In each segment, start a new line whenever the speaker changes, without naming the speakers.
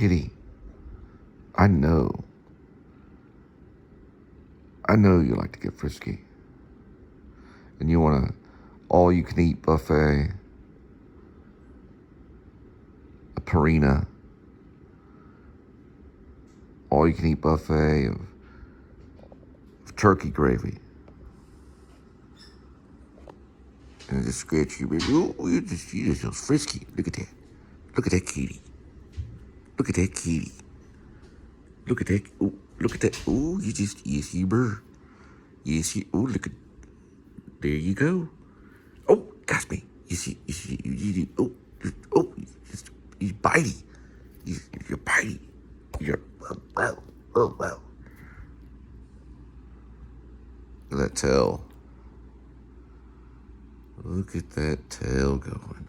Kitty, I know you like to get frisky. And you want an all-you-can-eat buffet, a Purina, all-you-can-eat buffet of turkey gravy. And I just scratch you, baby. Ooh, you just so frisky. Look at that. Look at that kitty. Look at that kitty. Look at that. Ooh, look at that. Ooh, yes, you burr. Yes, you. Ooh, look at. There you go. Oh, got me. You see. Oh, he's bitey. You're bitey. You're. Wow. Oh, wow. Look at that tail. Look at that tail going.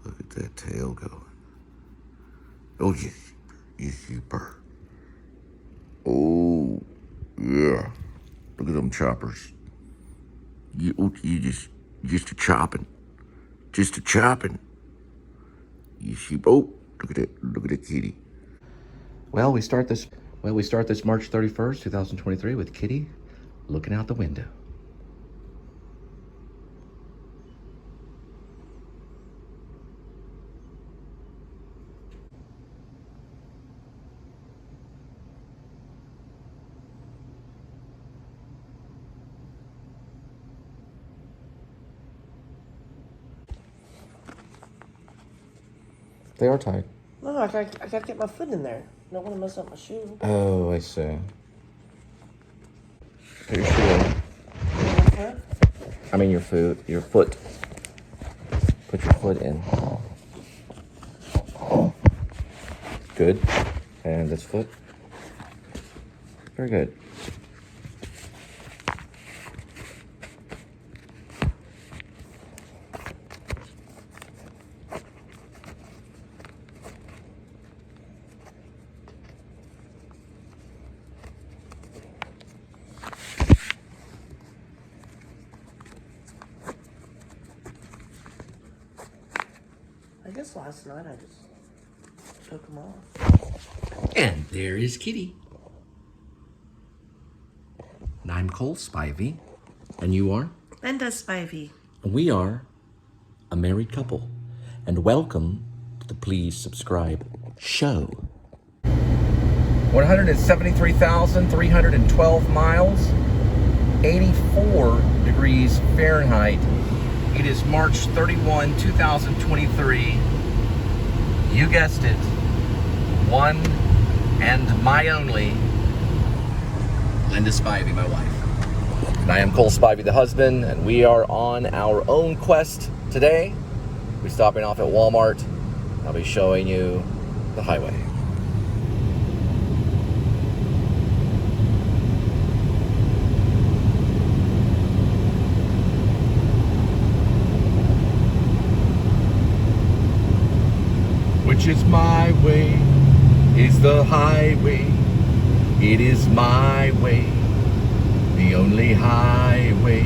Look at that tail going. Oh, yes, you burr. Oh, yeah. Look at them choppers. You just a chopping. Just a chopping. You see, oh, look at that kitty.
Well, we start this March 31st, 2023 with Kitty looking out the window.
They are tied.
No, I gotta get my foot in there. I don't want to mess up my shoe.
Oh, I see. Put your shoe in.
Okay.
I mean your foot. Put your foot in. Good. And this foot. Very good.
I guess last night I just took them off.
And there is Kitty. And I'm Cole Spivey. And you are?
Linda Spivey.
And we are a married couple. And welcome to the Please Subscribe show. 173,312 miles, 84 degrees Fahrenheit. It is March 31, 2023. You guessed it. One and my only, Linda Spivey, my wife. And I am Cole Spivey, the husband, and we are on our own quest today. We're stopping off at Walmart. I'll be showing you the highway. Which is my way, is the highway. It is my way, the only highway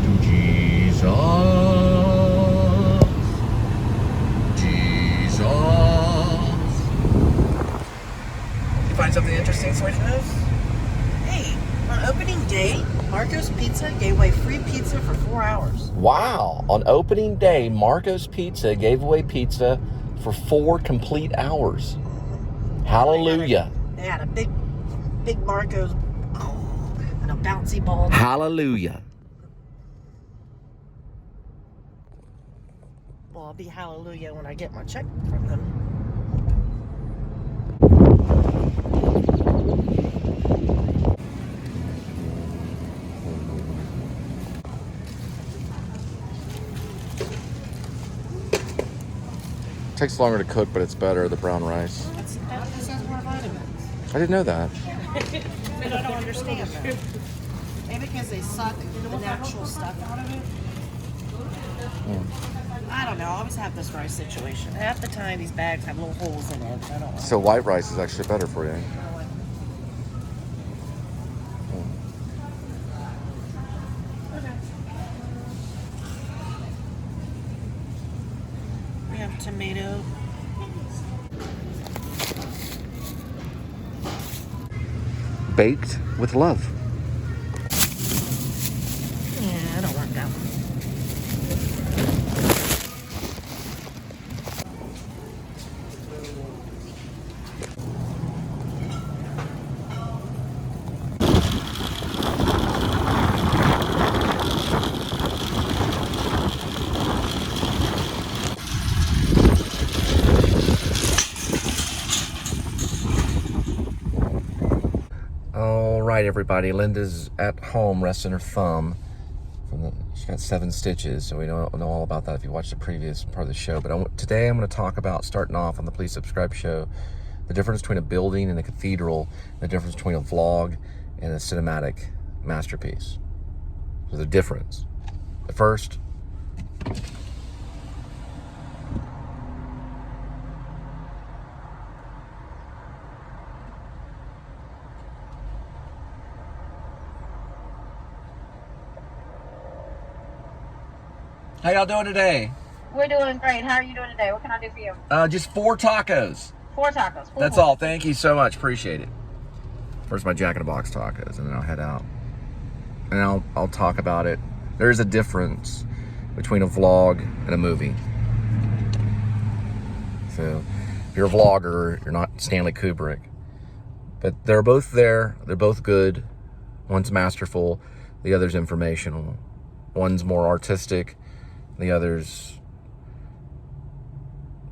to Jesus. Jesus. Did you find something interesting, Sweet Nose?
Hey, on opening day, Marco's Pizza gave away free pizza for 4 hours.
Wow, on opening day, Marco's Pizza gave away pizza for 4 complete hours. Hallelujah.
They had a big Marco's and a bouncy ball.
Hallelujah.
Well, I'll be hallelujah when I get my check from them.
Takes longer to cook, but it's better, the brown rice.
That just has more vitamins.
I didn't know that.
But I don't understand that. Maybe because they suck the natural stuff out of it. I don't know. I always have this rice situation. Half the time, these bags have little holes in it. I don't know.
So white rice is actually better for you.
We have tomato.
baked with love.
Yeah, I don't want that one.
All right, everybody. Linda's at home resting her thumb. She got 7 stitches, so we don't know all about that if you watched the previous part of the show. But today I'm going to talk about, starting off on the Please Subscribe show, the difference between a building and a cathedral, the difference between a vlog and a cinematic masterpiece. So the difference. But first, how y'all doing today?
We're doing great. How are you doing today? What can I do for you?
Just 4 tacos.
4 tacos.
That's all. Thank you so much. Appreciate it. First, my Jack in the Box tacos, and then I'll head out. And I'll talk about it. There's a difference between a vlog and a movie. So, if you're a vlogger, you're not Stanley Kubrick. But they're both there. They're both good. One's masterful. The other's informational. One's more artistic. The other's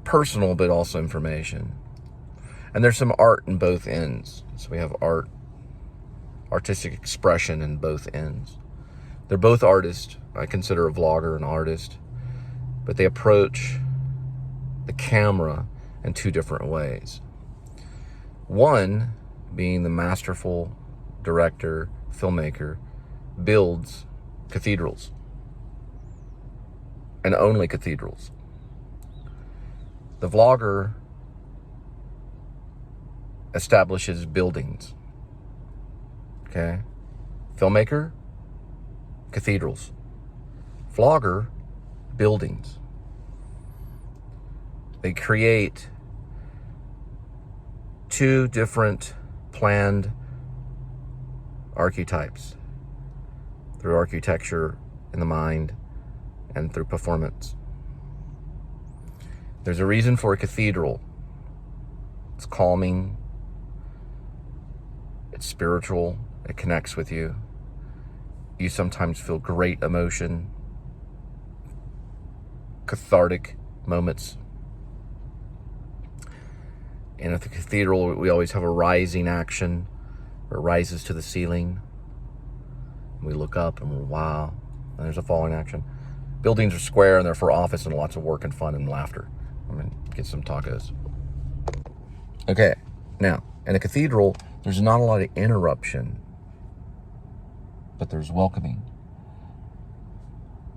personal, but also information. And there's some art in both ends. So we have artistic expression in both ends. They're both artists. I consider a vlogger an artist. But they approach the camera in 2 different ways. One, being the masterful director, filmmaker, builds cathedrals. And only cathedrals. The vlogger establishes buildings. Okay? Filmmaker, cathedrals. Vlogger, buildings. They create 2 different planned archetypes through architecture in the mind and through performance. There's a reason for a cathedral. It's calming. It's spiritual. It connects with you. You sometimes feel great emotion, cathartic moments. And at the cathedral, we always have a rising action where it rises to the ceiling. We look up and we're, wow. And there's a falling action. Buildings are square and they're for office and lots of work and fun and laughter. I'm gonna get some tacos. Okay, now, in a cathedral, there's not a lot of interruption, but there's welcoming.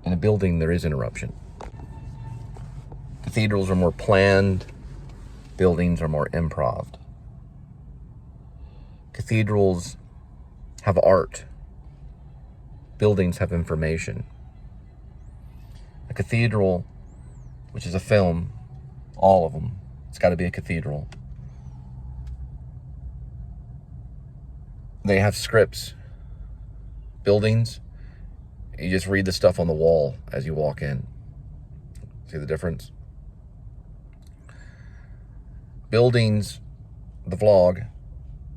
In a building, there is interruption. Cathedrals are more planned, buildings are more improv. Cathedrals have art, buildings have information. A cathedral, which is a film, all of them, it's got to be a cathedral. They have scripts. Buildings, you just read the stuff on the wall as you walk in. See the difference? Buildings, the vlog,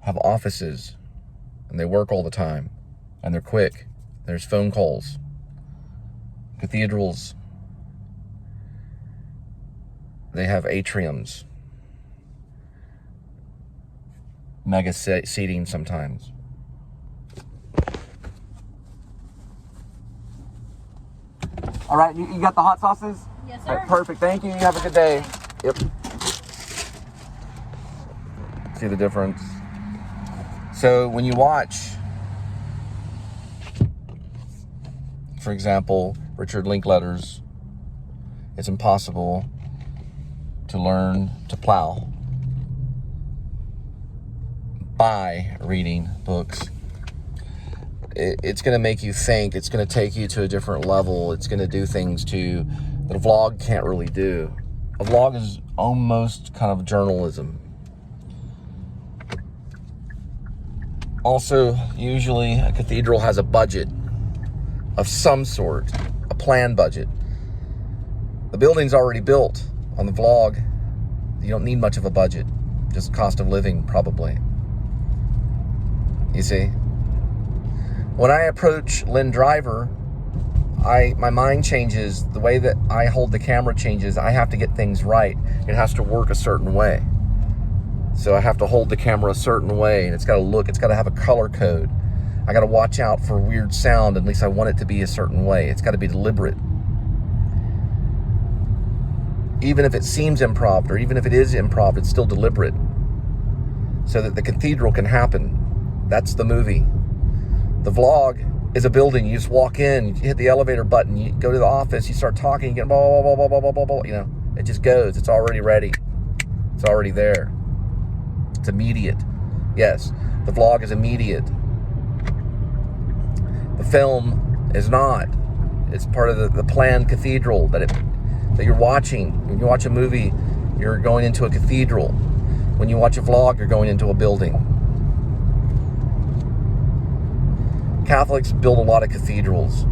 have offices, and they work all the time, and they're quick. There's phone calls. Cathedrals, they have atriums, mega seating sometimes. All right, you got the hot sauces?
Yes,
All right,
sir.
perfect, thank you. You have a good day. Yep. See the difference? So when you watch, for example, Richard Linklater's It's Impossible to Learn to Plow by reading books, it's going to make you think. It's going to take you to a different level. It's going to do things that a vlog can't really do. A vlog is almost kind of journalism. Also, usually a cathedral has a budget of some sort, a planned budget. The building's already built. On the vlog, you don't need much of a budget, just cost of living probably. You see? When I approach Lynn Driver, my mind changes, the way that I hold the camera changes. I have to get things right. It has to work a certain way. So I have to hold the camera a certain way, and it's got to look, it's got to have a color code. I got to watch out for weird sound, at least I want it to be a certain way. It's got to be deliberate. Even if it seems improv, or even if it is improv, it's still deliberate. So that the cathedral can happen. That's the movie. The vlog is a building. You just walk in, you hit the elevator button, you go to the office, you start talking, you get blah, blah, blah, blah, blah, blah, blah, you know, it just goes. It's already ready. It's already there. It's immediate. Yes, the vlog is immediate. The film is not. It's part of the planned cathedral that you're watching. When you watch a movie, you're going into a cathedral. When you watch a vlog, you're going into a building. Catholics build a lot of cathedrals.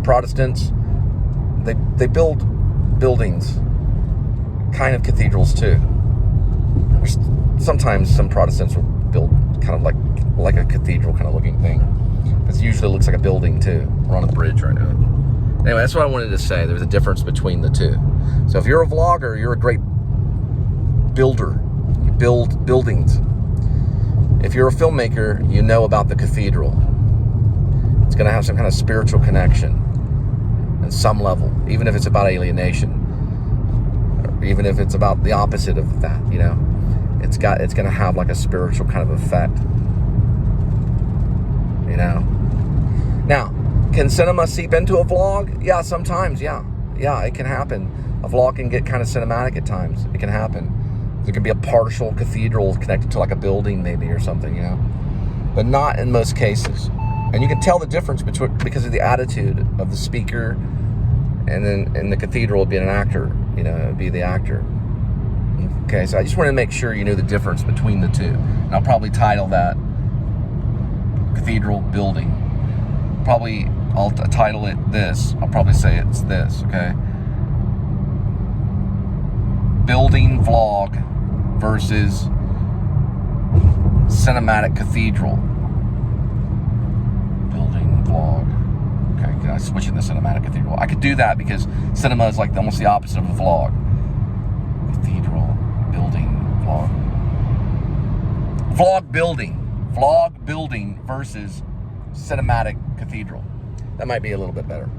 Protestants, they build buildings, kind of cathedrals too. Sometimes some Protestants will build kind of like a cathedral kind of looking thing. It usually looks like a building too. We're on a bridge right now. Anyway, that's what I wanted to say. There's a difference between the two. So if you're a vlogger, you're a great builder. You build buildings. If you're a filmmaker, you know about the cathedral. It's going to have some kind of spiritual connection at some level, even if it's about alienation, or even if it's about the opposite of that, you know. It's going to have like a spiritual kind of effect, you know. Now, can cinema seep into a vlog? Yeah, sometimes, yeah, it can happen. A vlog can get kind of cinematic at times. It can happen. There can be a partial cathedral connected to like a building maybe or something, you know, but not in most cases. And you can tell the difference because of the attitude of the speaker, and then in the cathedral would be an actor, you know, it would be the actor. Okay, so I just wanted to make sure you knew the difference between the two. And I'll probably title that Cathedral Building. Probably I'll title it this. I'll probably say it's this, okay? Building vlog versus cinematic cathedral. Building vlog. Okay, can I switch it to cinematic cathedral? I could do that because cinema is like almost the opposite of a vlog. Cathedral, building, vlog. Vlog building versus cinematic cathedral. That might be a little bit better.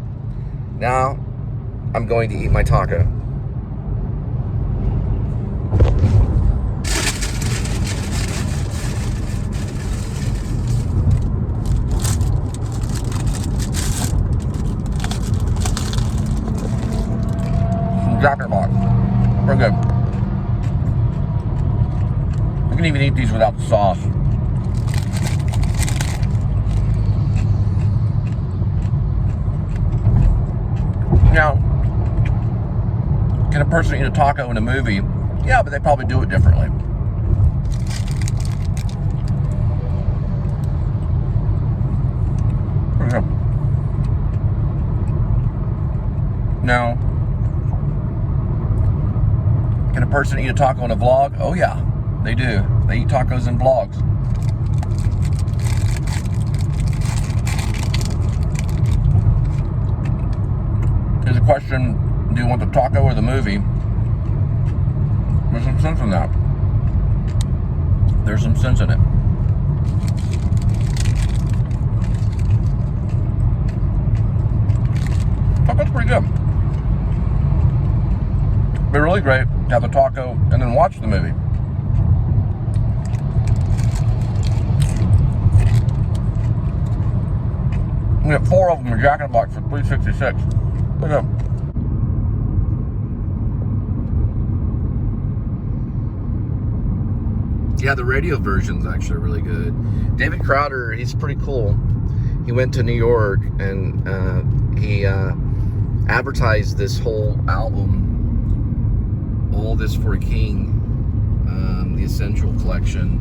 Now, I'm going to eat my taco. Jacket box. We're good. You can even eat these without the sauce. Now, can a person eat a taco in a movie? Yeah, but they probably do it differently. Okay. Now, can a person eat a taco in a vlog? Oh yeah, they do. They eat tacos in vlogs. Here's a question, do you want the taco or the movie? There's some sense in that. There's some sense in it. Taco's pretty good. It'd be really great to have the taco and then watch the movie. We got 4 of them in a Jack in the Box for $3.66. Look at them. Yeah, the radio version's actually really good. David Crowder, he's pretty cool. He went to New York and he advertised this whole album, All This for a King, the Essential Collection.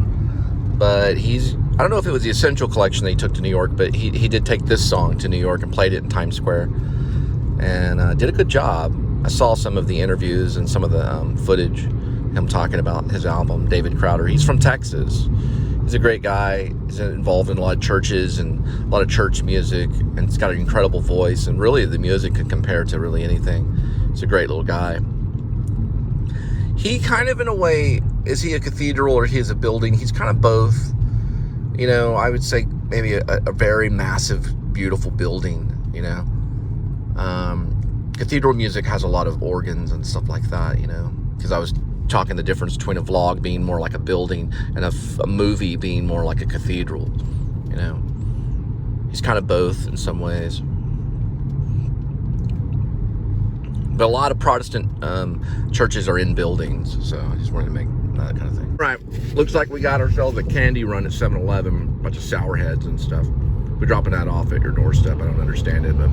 But he's I don't know if it was the Essential collection that he took to New York, but he did take this song to New York and played it in Times Square, and did a good job. I saw some of the interviews and some of the footage, him talking about his album, David Crowder. He's from Texas. He's a great guy. He's involved in a lot of churches and a lot of church music, and he's got an incredible voice, and really the music can compare to really anything. He's a great little guy. He kind of, in a way, is he a cathedral or he is a building? He's kind of both. You know, I would say maybe a very massive, beautiful building, you know. Cathedral music has a lot of organs and stuff like that, you know, because I was talking the difference between a vlog being more like a building and a movie being more like a cathedral, you know. He's kind of both in some ways. But a lot of Protestant churches are in buildings, so I just wanted to make that kind of thing. Right, looks like we got ourselves a candy run at 7-Eleven, a bunch of sour heads and stuff. We're dropping that off at your doorstep. I don't understand it, but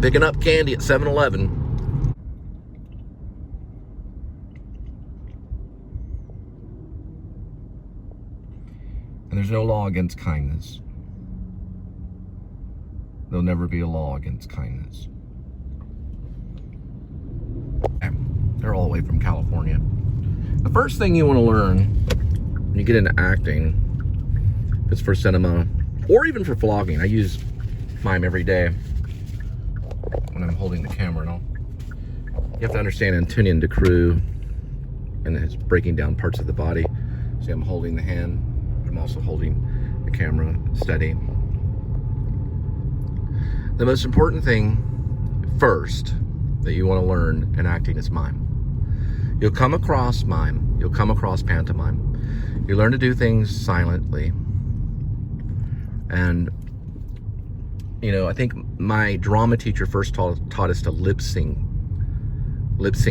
picking up candy at 7-Eleven. And there's no law against kindness. There'll never be a law against kindness. They're all the way from California. The first thing you want to learn when you get into acting, if it's for cinema or even for vlogging, I use mime every day when I'm holding the camera and all. You have to understand Antonin de Croo and his breaking down parts of the body. See, I'm holding the hand, but I'm also holding the camera steady. The most important thing first that you want to learn in acting is mime. You'll come across mime, you'll come across pantomime. You learn to do things silently. And, you know, I think my drama teacher first taught us to lip sing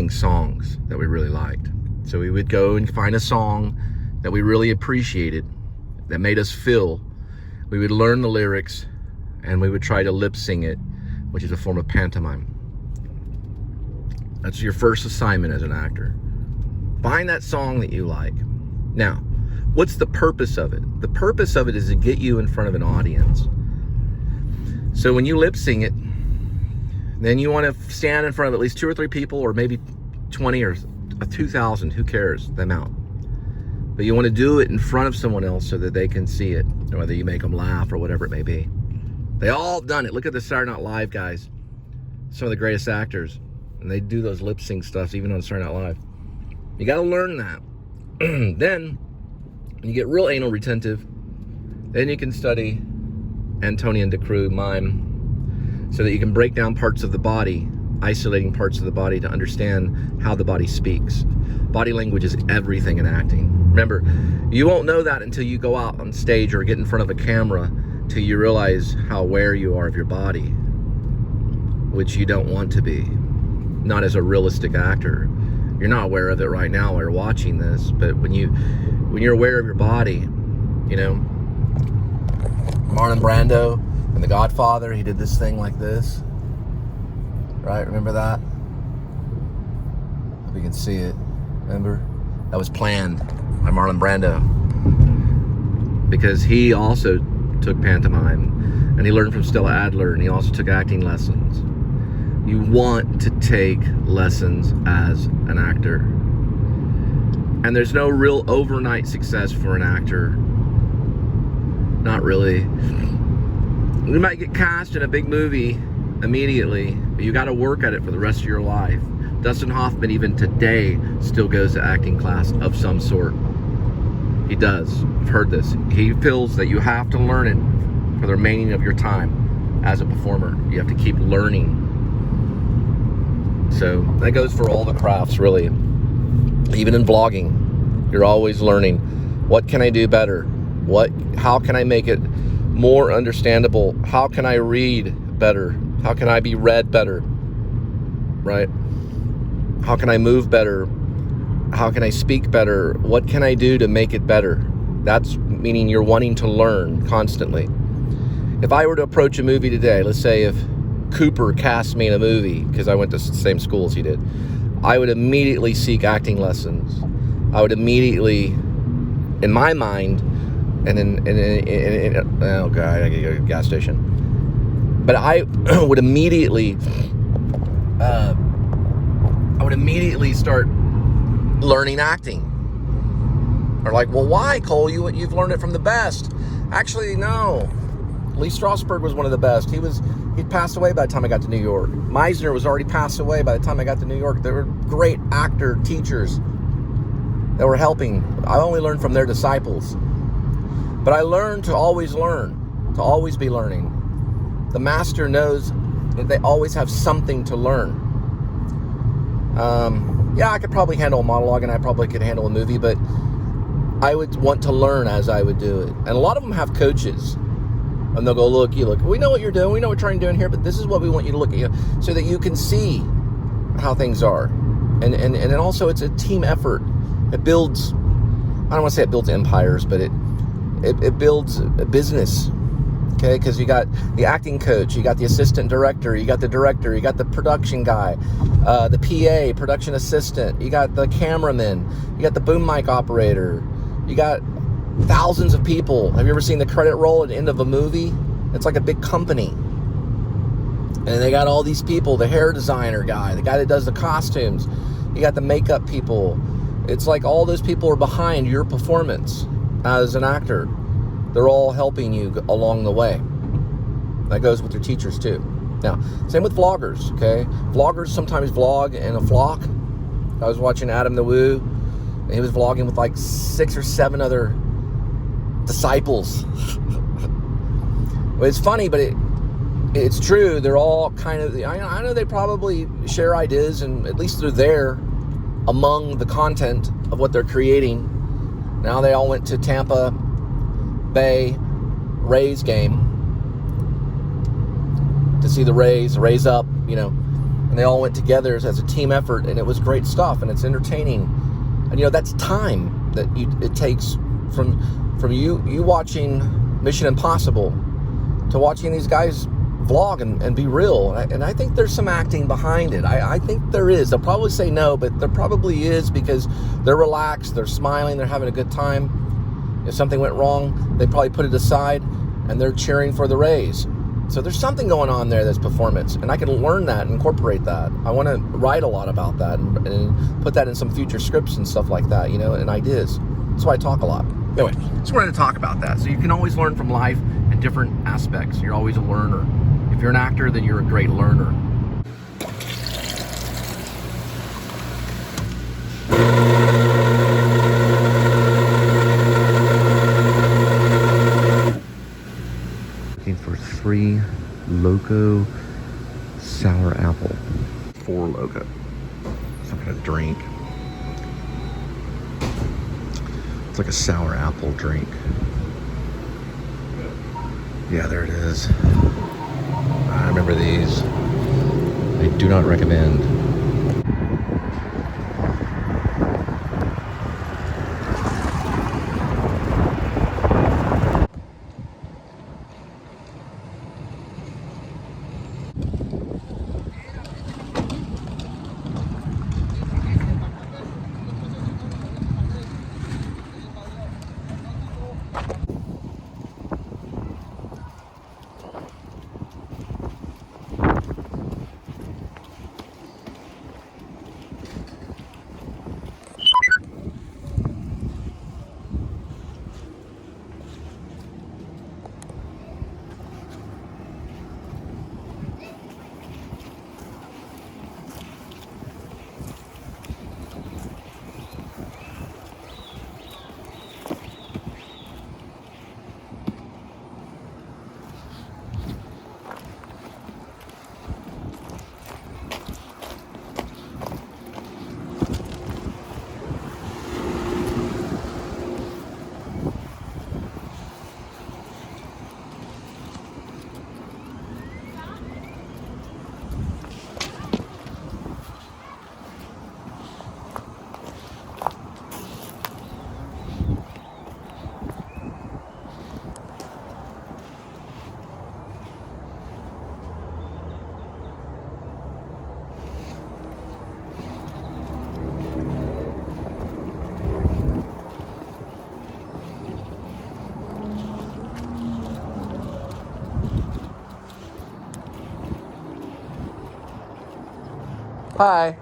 songs that we really liked. So we would go and find a song that we really appreciated, that made us feel. We would learn the lyrics and we would try to lip sing it, which is a form of pantomime. That's your first assignment as an actor. Find that song that you like. Now, what's the purpose of it? The purpose of it is to get you in front of an audience. So when you lip sing it, then you want to stand in front of at least 2 or 3 people, or maybe 20 or 2,000, who cares, the amount. But you want to do it in front of someone else so that they can see it, or whether you make them laugh or whatever it may be. They all done it. Look at the Saturday Night Live guys. Some of the greatest actors. And they do those lip sync stuff even on Saturday Night Live. You got to learn that. Then, when you get real anal retentive, then you can study Antonin de Croo mime, so that you can break down parts of the body, isolating parts of the body to understand how the body speaks. Body language is everything in acting. Remember, you won't know that until you go out on stage or get in front of a camera, till you realize how aware you are of your body, which you don't want to be. Not as a realistic actor. You're not aware of it right now while you're watching this, but when you're aware of your body, you know, Marlon Brando in The Godfather, he did this thing like this, right? Remember that? Hope you can see it. Remember? That was planned by Marlon Brando, because he also took pantomime, and he learned from Stella Adler, and he also took acting lessons. You want to take lessons as an actor. And there's no real overnight success for an actor. Not really. You might get cast in a big movie immediately, but you got to work at it for the rest of your life. Dustin Hoffman, even today, still goes to acting class of some sort. He does. I've heard this. He feels that you have to learn it for the remaining of your time as a performer. You have to keep learning. So that goes for all the crafts, really. Even in vlogging, you're always learning. What can I do better? How can I make it more understandable? How can I read better? How can I be read better? Right? How can I move better? How can I speak better? What can I do to make it better? That's meaning you're wanting to learn constantly. If I were to approach a movie today, let's say if Cooper cast me in a movie, because I went to the same school as he did, I would immediately seek acting lessons. I would immediately, in my mind, oh god, I gotta go to the gas station. But I would immediately start learning acting. Or like, well, why, Cole? You've learned it from the best. Actually, no. Lee Strasberg was one of the best. He'd passed away by the time I got to New York. Meisner was already passed away by the time I got to New York. There were great actor teachers that were helping. I only learned from their disciples. But I learned to always learn, to always be learning. The master knows that they always have something to learn. Yeah, I could probably handle a monologue, and I probably could handle a movie, but I would want to learn as I would do it. And a lot of them have coaches. And they'll go, look, we know what you're doing. We know what you're trying to do in here, but this is what we want you to look at, so that you can see how things are. And then also it's a team effort. It builds, I don't want to say it builds empires, but it builds a business. Okay, because you got the acting coach, you got the assistant director, you got the director, you got the production guy, the PA, production assistant, you got the cameraman, you got the boom mic operator, you got thousands of people. Have you ever seen the credit roll at the end of a movie? It's like a big company. And they got all these people, the hair designer guy, the guy that does the costumes, you got the makeup people. It's like all those people are behind your performance as an actor. They're all helping you along the way. That goes with your teachers too. Now, same with vloggers, okay? Vloggers sometimes vlog in a flock. I was watching Adam the Woo, and he was vlogging with like 6 or 7 other disciples. Well, it's funny, but it's true. They're all kind of, I know they probably share ideas, and at least they're there among the content of what they're creating. Now they all went to Tampa Bay Rays game to see the Rays up, and they all went together as a team effort, and it was great stuff, and it's entertaining. And that's time that it takes from you watching Mission Impossible to watching these guys vlog and be real. And I think there's some acting behind it. I think there is. They'll probably say no, but there probably is, because they're relaxed, they're smiling, they're having a good time. If something went wrong, they probably put it aside and they're cheering for the Rays. So there's something going on there that's performance, and I can learn that and incorporate that. I want to write a lot about that and put that in some future scripts and stuff like that, and ideas. That's why I talk a lot. Anyway, just wanted to talk about that. So you can always learn from life in different aspects. You're always a learner. If you're an actor, then you're a great learner. For 3 Loco sour apple. 4 Loco. Some kind of drink. It's like a sour apple drink. Yeah, there it is. I remember these. I do not recommend.
Hi.